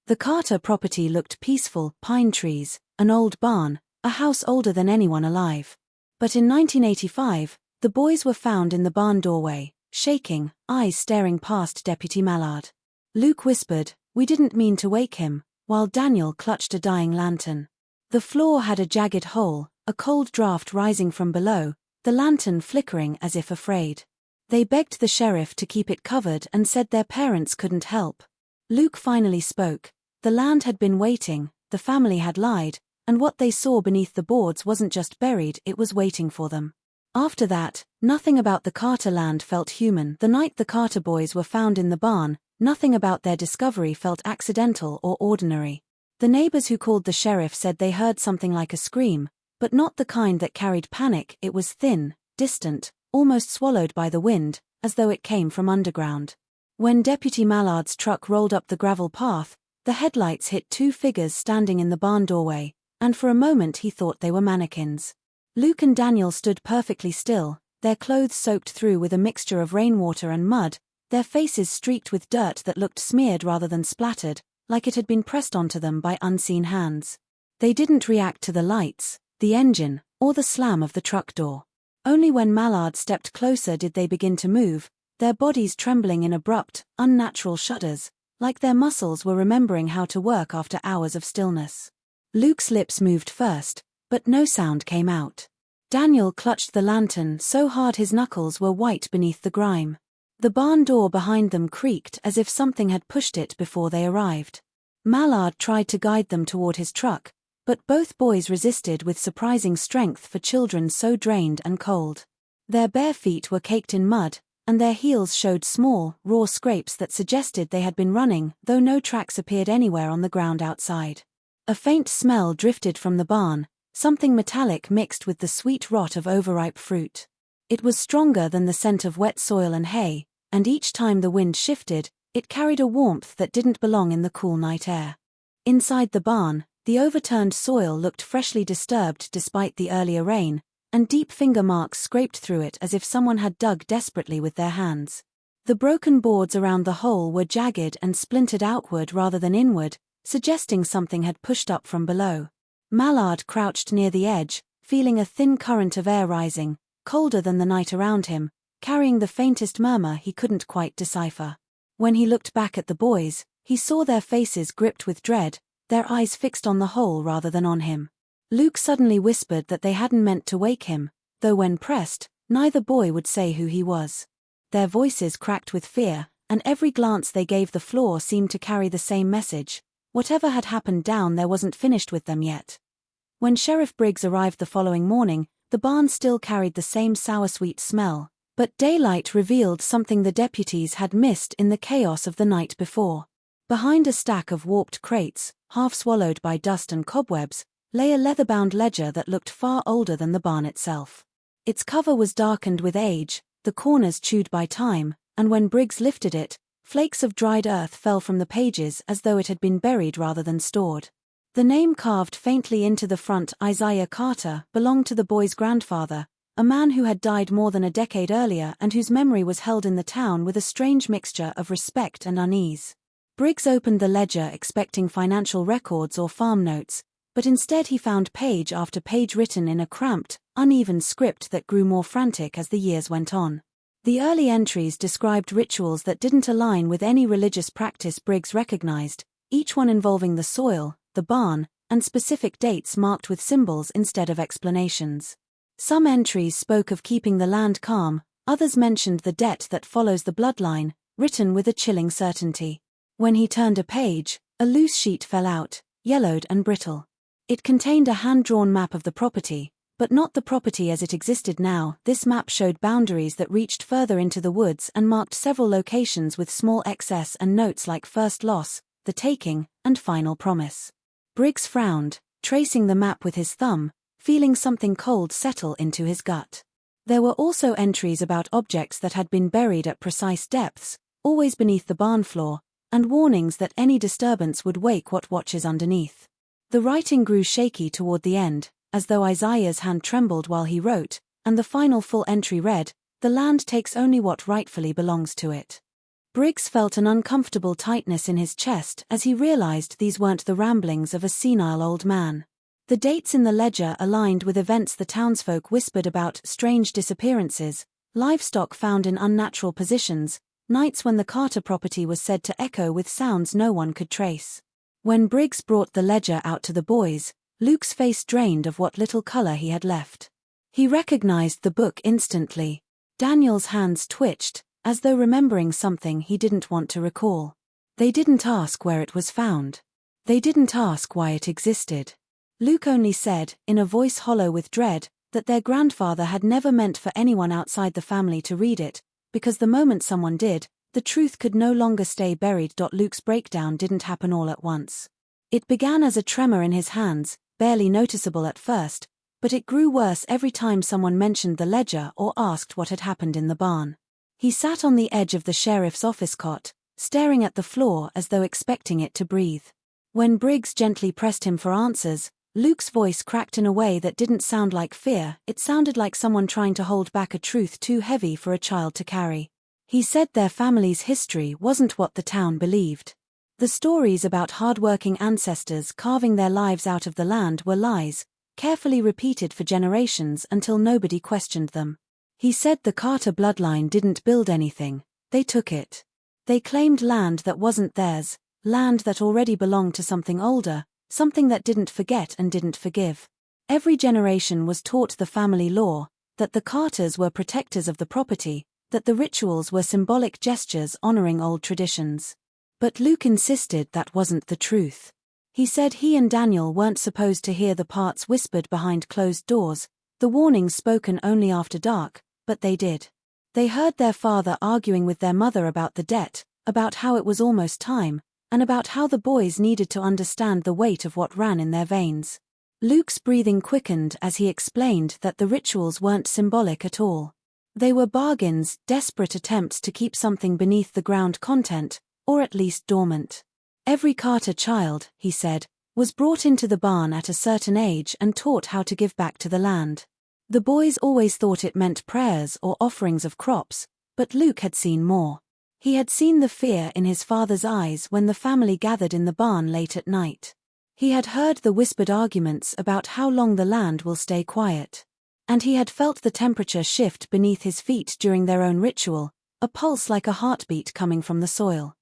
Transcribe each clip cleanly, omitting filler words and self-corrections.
The Carter property looked peaceful: pine trees, an old barn, a house older than anyone alive. But in 1985, the boys were found in the barn doorway, shaking, eyes staring past Deputy Mallard. Luke whispered, "We didn't mean to wake him," while Daniel clutched a dying lantern. The floor had a jagged hole, a cold draft rising from below, the lantern flickering as if afraid. They begged the sheriff to keep it covered and said their parents couldn't help. Luke finally spoke. The land had been waiting, the family had lied, and what they saw beneath the boards wasn't just buried, it was waiting for them. After that, nothing about the Carter land felt human. The night the Carter boys were found in the barn, nothing about their discovery felt accidental or ordinary. The neighbors who called the sheriff said they heard something like a scream, but not the kind that carried panic. It was thin, distant, almost swallowed by the wind, as though it came from underground. When Deputy Mallard's truck rolled up the gravel path, the headlights hit two figures standing in the barn doorway, and for a moment he thought they were mannequins. Luke and Daniel stood perfectly still, their clothes soaked through with a mixture of rainwater and mud, their faces streaked with dirt that looked smeared rather than splattered, like it had been pressed onto them by unseen hands. They didn't react to the lights, the engine, or the slam of the truck door. Only when Mallard stepped closer did they begin to move, their bodies trembling in abrupt, unnatural shudders, like their muscles were remembering how to work after hours of stillness. Luke's lips moved first, but no sound came out. Daniel clutched the lantern so hard his knuckles were white beneath the grime. The barn door behind them creaked as if something had pushed it before they arrived. Mallard tried to guide them toward his truck, but both boys resisted with surprising strength for children so drained and cold. Their bare feet were caked in mud, and their heels showed small, raw scrapes that suggested they had been running, though no tracks appeared anywhere on the ground outside. A faint smell drifted from the barn, something metallic mixed with the sweet rot of overripe fruit. It was stronger than the scent of wet soil and hay, and each time the wind shifted, it carried a warmth that didn't belong in the cool night air. Inside the barn, the overturned soil looked freshly disturbed despite the earlier rain, and deep finger marks scraped through it as if someone had dug desperately with their hands. The broken boards around the hole were jagged and splintered outward rather than inward, suggesting something had pushed up from below. Mallard crouched near the edge, feeling a thin current of air rising, colder than the night around him, carrying the faintest murmur he couldn't quite decipher. When he looked back at the boys, he saw their faces gripped with dread, their eyes fixed on the hole rather than on him. Luke suddenly whispered that they hadn't meant to wake him, though when pressed, neither boy would say who he was. Their voices cracked with fear, and every glance they gave the floor seemed to carry the same message: whatever had happened down there wasn't finished with them yet. When Sheriff Briggs arrived the following morning, the barn still carried the same sour-sweet smell, but daylight revealed something the deputies had missed in the chaos of the night before. Behind a stack of warped crates, half swallowed by dust and cobwebs, lay a leather-bound ledger that looked far older than the barn itself. Its cover was darkened with age, the corners chewed by time, and when Briggs lifted it, flakes of dried earth fell from the pages as though it had been buried rather than stored. The name carved faintly into the front, Isaiah Carter, belonged to the boy's grandfather, a man who had died more than a decade earlier and whose memory was held in the town with a strange mixture of respect and unease. Briggs opened the ledger expecting financial records or farm notes, but instead he found page after page written in a cramped, uneven script that grew more frantic as the years went on. The early entries described rituals that didn't align with any religious practice Briggs recognized, each one involving the soil, the barn, and specific dates marked with symbols instead of explanations. Some entries spoke of keeping the land calm, others mentioned the debt that follows the bloodline, written with a chilling certainty. When he turned a page, a loose sheet fell out, yellowed and brittle. It contained a hand-drawn map of the property, but not the property as it existed now. This map showed boundaries that reached further into the woods and marked several locations with small XS and notes like first loss, the taking, and final promise. Briggs frowned, tracing the map with his thumb, feeling something cold settle into his gut. There were also entries about objects that had been buried at precise depths, always beneath the barn floor, and warnings that any disturbance would wake what watches underneath. The writing grew shaky toward the end, as though Isaiah's hand trembled while he wrote, and the final full entry read, "The land takes only what rightfully belongs to it." Briggs felt an uncomfortable tightness in his chest as he realized these weren't the ramblings of a senile old man. The dates in the ledger aligned with events the townsfolk whispered about: strange disappearances, livestock found in unnatural positions, nights when the Carter property was said to echo with sounds no one could trace. When Briggs brought the ledger out to the boys, Luke's face drained of what little color he had left. He recognized the book instantly. Daniel's hands twitched, as though remembering something he didn't want to recall. They didn't ask where it was found. They didn't ask why it existed. Luke only said, in a voice hollow with dread, that their grandfather had never meant for anyone outside the family to read it, because the moment someone did, the truth could no longer stay buried. Luke's breakdown didn't happen all at once. It began as a tremor in his hands, barely noticeable at first, but it grew worse every time someone mentioned the ledger or asked what had happened in the barn. He sat on the edge of the sheriff's office cot, staring at the floor as though expecting it to breathe. When Briggs gently pressed him for answers, Luke's voice cracked in a way that didn't sound like fear. It sounded like someone trying to hold back a truth too heavy for a child to carry. He said their family's history wasn't what the town believed. The stories about hard-working ancestors carving their lives out of the land were lies, carefully repeated for generations until nobody questioned them. He said the Carter bloodline didn't build anything, they took it. They claimed land that wasn't theirs, land that already belonged to something older, something that didn't forget and didn't forgive. Every generation was taught the family law, that the Carters were protectors of the property, that the rituals were symbolic gestures honoring old traditions. But Luke insisted that wasn't the truth. He said he and Daniel weren't supposed to hear the parts whispered behind closed doors, the warnings spoken only after dark, but they did. They heard their father arguing with their mother about the debt, about how it was almost time, and about how the boys needed to understand the weight of what ran in their veins. Luke's breathing quickened as he explained that the rituals weren't symbolic at all. They were bargains, desperate attempts to keep something beneath the ground content, or at least dormant. Every Carter child, he said, was brought into the barn at a certain age and taught how to give back to the land. The boys always thought it meant prayers or offerings of crops, but Luke had seen more. He had seen the fear in his father's eyes when the family gathered in the barn late at night. He had heard the whispered arguments about how long the land will stay quiet. And he had felt the temperature shift beneath his feet during their own ritual, a pulse like a heartbeat coming from the soil.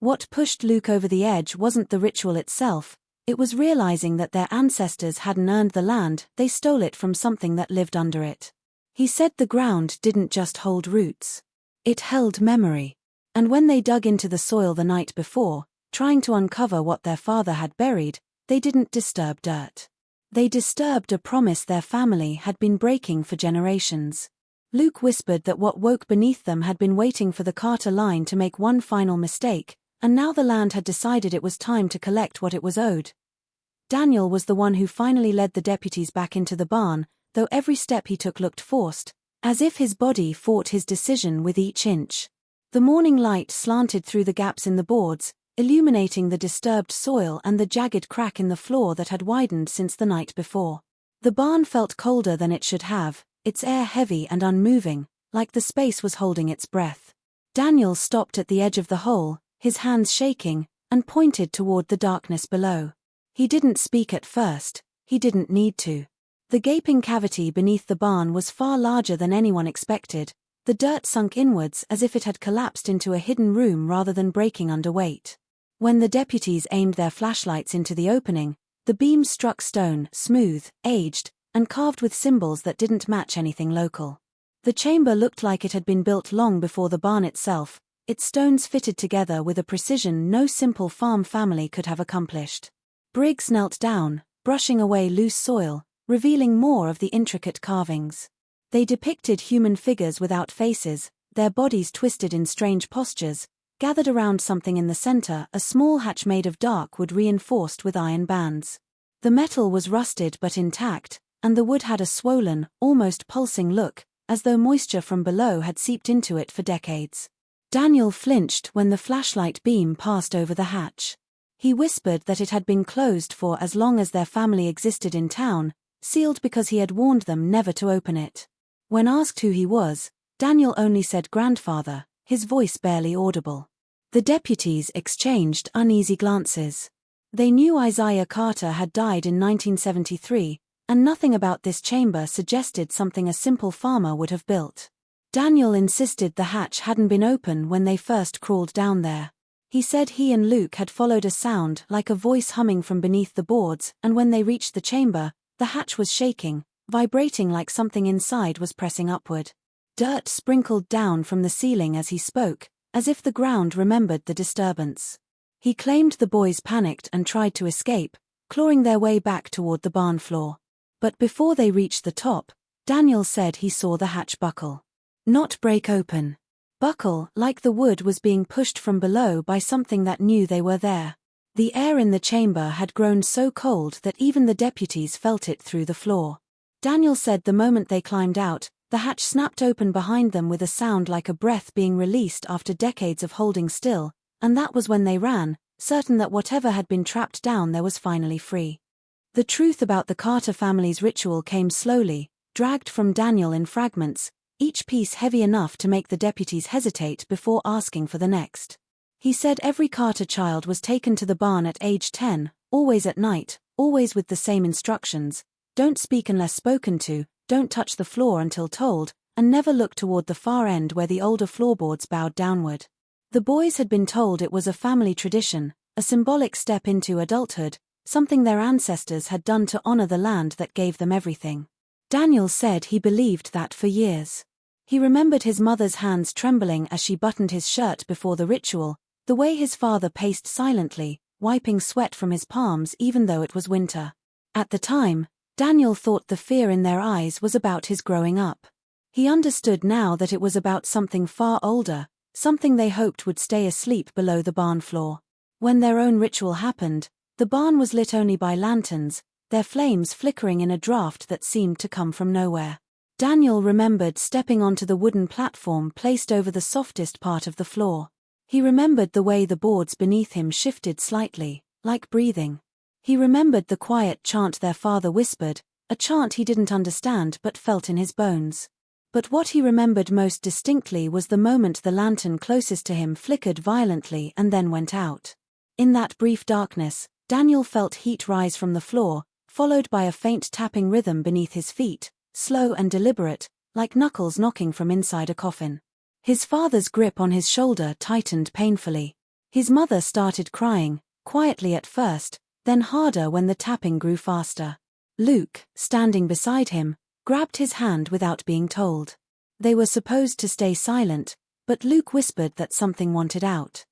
What pushed Luke over the edge wasn't the ritual itself, it was realizing that their ancestors hadn't earned the land, they stole it from something that lived under it. He said the ground didn't just hold roots. It held memory. And when they dug into the soil the night before, trying to uncover what their father had buried, they didn't disturb dirt. They disturbed a promise their family had been breaking for generations. Luke whispered that what woke beneath them had been waiting for the Carter line to make one final mistake, and now the land had decided it was time to collect what it was owed. Daniel was the one who finally led the deputies back into the barn, though every step he took looked forced, as if his body fought his decision with each inch. The morning light slanted through the gaps in the boards, illuminating the disturbed soil and the jagged crack in the floor that had widened since the night before. The barn felt colder than it should have, its air heavy and unmoving, like the space was holding its breath. Daniel stopped at the edge of the hole, his hands shaking, and pointed toward the darkness below. He didn't speak at first, he didn't need to. The gaping cavity beneath the barn was far larger than anyone expected, the dirt sunk inwards as if it had collapsed into a hidden room rather than breaking under weight. When the deputies aimed their flashlights into the opening, the beam struck stone, smooth, aged, and carved with symbols that didn't match anything local. The chamber looked like it had been built long before the barn itself, its stones fitted together with a precision no simple farm family could have accomplished. Briggs knelt down, brushing away loose soil, revealing more of the intricate carvings. They depicted human figures without faces, their bodies twisted in strange postures, gathered around something in the center, a small hatch made of dark wood reinforced with iron bands. The metal was rusted but intact, and the wood had a swollen, almost pulsing look, as though moisture from below had seeped into it for decades. Daniel flinched when the flashlight beam passed over the hatch. He whispered that it had been closed for as long as their family existed in town, sealed because he had warned them never to open it. When asked who he was, Daniel only said grandfather, his voice barely audible. The deputies exchanged uneasy glances. They knew Isaiah Carter had died in 1973, and nothing about this chamber suggested something a simple farmer would have built. Daniel insisted the hatch hadn't been open when they first crawled down there. He said he and Luke had followed a sound like a voice humming from beneath the boards, and when they reached the chamber, the hatch was shaking, vibrating like something inside was pressing upward. Dirt sprinkled down from the ceiling as he spoke, as if the ground remembered the disturbance. He claimed the boys panicked and tried to escape, clawing their way back toward the barn floor. But before they reached the top, Daniel said he saw the hatch buckle. Not break open. Buckle, like the wood was being pushed from below by something that knew they were there. The air in the chamber had grown so cold that even the deputies felt it through the floor. Daniel said the moment they climbed out, the hatch snapped open behind them with a sound like a breath being released after decades of holding still, and that was when they ran, certain that whatever had been trapped down there was finally free. The truth about the Carter family's ritual came slowly, dragged from Daniel in fragments, each piece heavy enough to make the deputies hesitate before asking for the next. He said every Carter child was taken to the barn at age 10, always at night, always with the same instructions: don't speak unless spoken to, don't touch the floor until told, and never look toward the far end where the older floorboards bowed downward. The boys had been told it was a family tradition, a symbolic step into adulthood, something their ancestors had done to honor the land that gave them everything. Daniel said he believed that for years. He remembered his mother's hands trembling as she buttoned his shirt before the ritual, the way his father paced silently, wiping sweat from his palms even though it was winter. At the time, Daniel thought the fear in their eyes was about his growing up. He understood now that it was about something far older, something they hoped would stay asleep below the barn floor. When their own ritual happened, the barn was lit only by lanterns, their flames flickering in a draft that seemed to come from nowhere. Daniel remembered stepping onto the wooden platform placed over the softest part of the floor. He remembered the way the boards beneath him shifted slightly, like breathing. He remembered the quiet chant their father whispered, a chant he didn't understand but felt in his bones. But what he remembered most distinctly was the moment the lantern closest to him flickered violently and then went out. In that brief darkness, Daniel felt heat rise from the floor, followed by a faint tapping rhythm beneath his feet, slow and deliberate, like knuckles knocking from inside a coffin. His father's grip on his shoulder tightened painfully. His mother started crying, quietly at first, then harder when the tapping grew faster. Luke, standing beside him, grabbed his hand without being told. They were supposed to stay silent, but Luke whispered that something wanted out.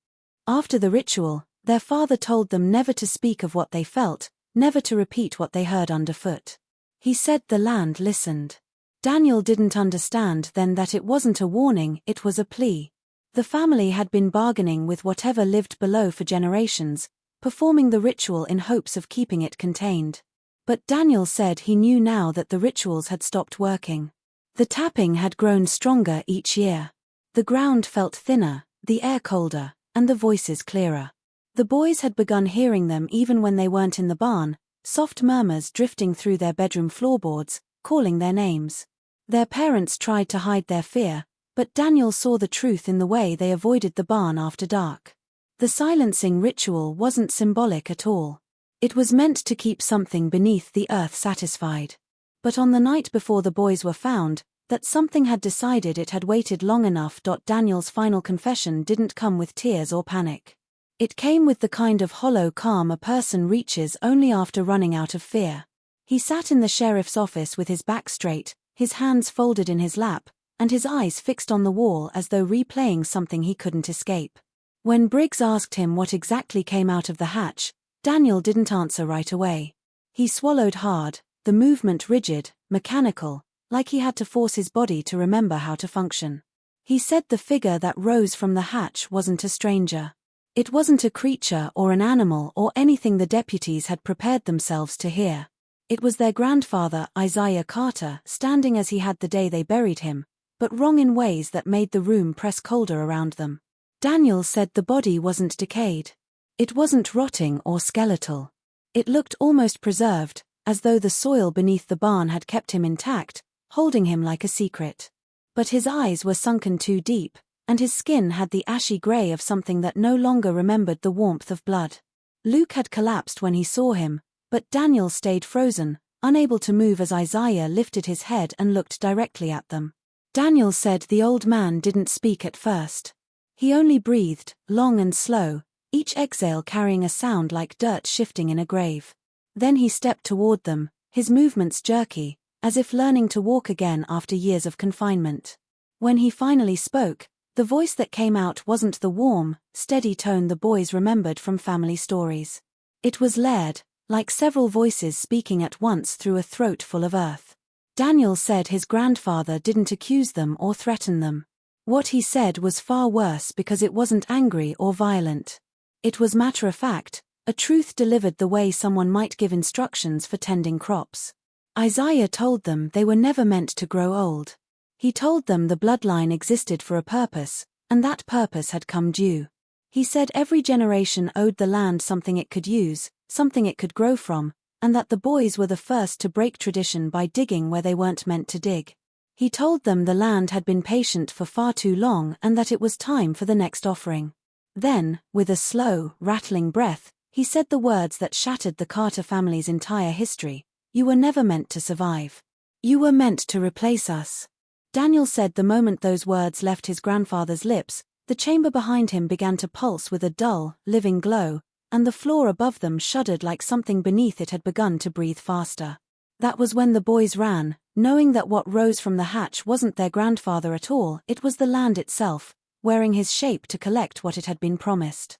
After the ritual, their father told them never to speak of what they felt, never to repeat what they heard underfoot. He said the land listened. Daniel didn't understand then that it wasn't a warning, it was a plea. The family had been bargaining with whatever lived below for generations, performing the ritual in hopes of keeping it contained. But Daniel said he knew now that the rituals had stopped working. The tapping had grown stronger each year. The ground felt thinner, the air colder, and the voices clearer. The boys had begun hearing them even when they weren't in the barn, soft murmurs drifting through their bedroom floorboards, calling their names. Their parents tried to hide their fear, but Daniel saw the truth in the way they avoided the barn after dark. The silencing ritual wasn't symbolic at all. It was meant to keep something beneath the earth satisfied. But on the night before the boys were found, that something had decided it had waited long enough. Daniel's final confession didn't come with tears or panic. It came with the kind of hollow calm a person reaches only after running out of fear. He sat in the sheriff's office with his back straight, his hands folded in his lap, and his eyes fixed on the wall as though replaying something he couldn't escape. When Briggs asked him what exactly came out of the hatch, Daniel didn't answer right away. He swallowed hard, the movement rigid, mechanical, like he had to force his body to remember how to function. He said the figure that rose from the hatch wasn't a stranger. It wasn't a creature or an animal or anything the deputies had prepared themselves to hear. It was their grandfather, Isaiah Carter, standing as he had the day they buried him, but wrong in ways that made the room press colder around them. Daniel said the body wasn't decayed. It wasn't rotting or skeletal. It looked almost preserved, as though the soil beneath the barn had kept him intact, holding him like a secret. But his eyes were sunken too deep, and his skin had the ashy grey of something that no longer remembered the warmth of blood. Luke had collapsed when he saw him, but Daniel stayed frozen, unable to move as Isaiah lifted his head and looked directly at them. Daniel said the old man didn't speak at first. He only breathed, long and slow, each exhale carrying a sound like dirt shifting in a grave. Then he stepped toward them, his movements jerky, as if learning to walk again after years of confinement. When he finally spoke, the voice that came out wasn't the warm, steady tone the boys remembered from family stories. It was layered, like several voices speaking at once through a throat full of earth. Daniel said his grandfather didn't accuse them or threaten them. What he said was far worse because it wasn't angry or violent. It was matter-of-fact, a truth delivered the way someone might give instructions for tending crops. Isaiah told them they were never meant to grow old. He told them the bloodline existed for a purpose, and that purpose had come due. He said every generation owed the land something it could use, something it could grow from, and that the boys were the first to break tradition by digging where they weren't meant to dig. He told them the land had been patient for far too long and that it was time for the next offering. Then, with a slow, rattling breath, he said the words that shattered the Carter family's entire history. You were never meant to survive. You were meant to replace us. Daniel said the moment those words left his grandfather's lips, the chamber behind him began to pulse with a dull, living glow, and the floor above them shuddered like something beneath it had begun to breathe faster. That was when the boys ran, knowing that what rose from the hatch wasn't their grandfather at all, it was the land itself, wearing his shape to collect what it had been promised.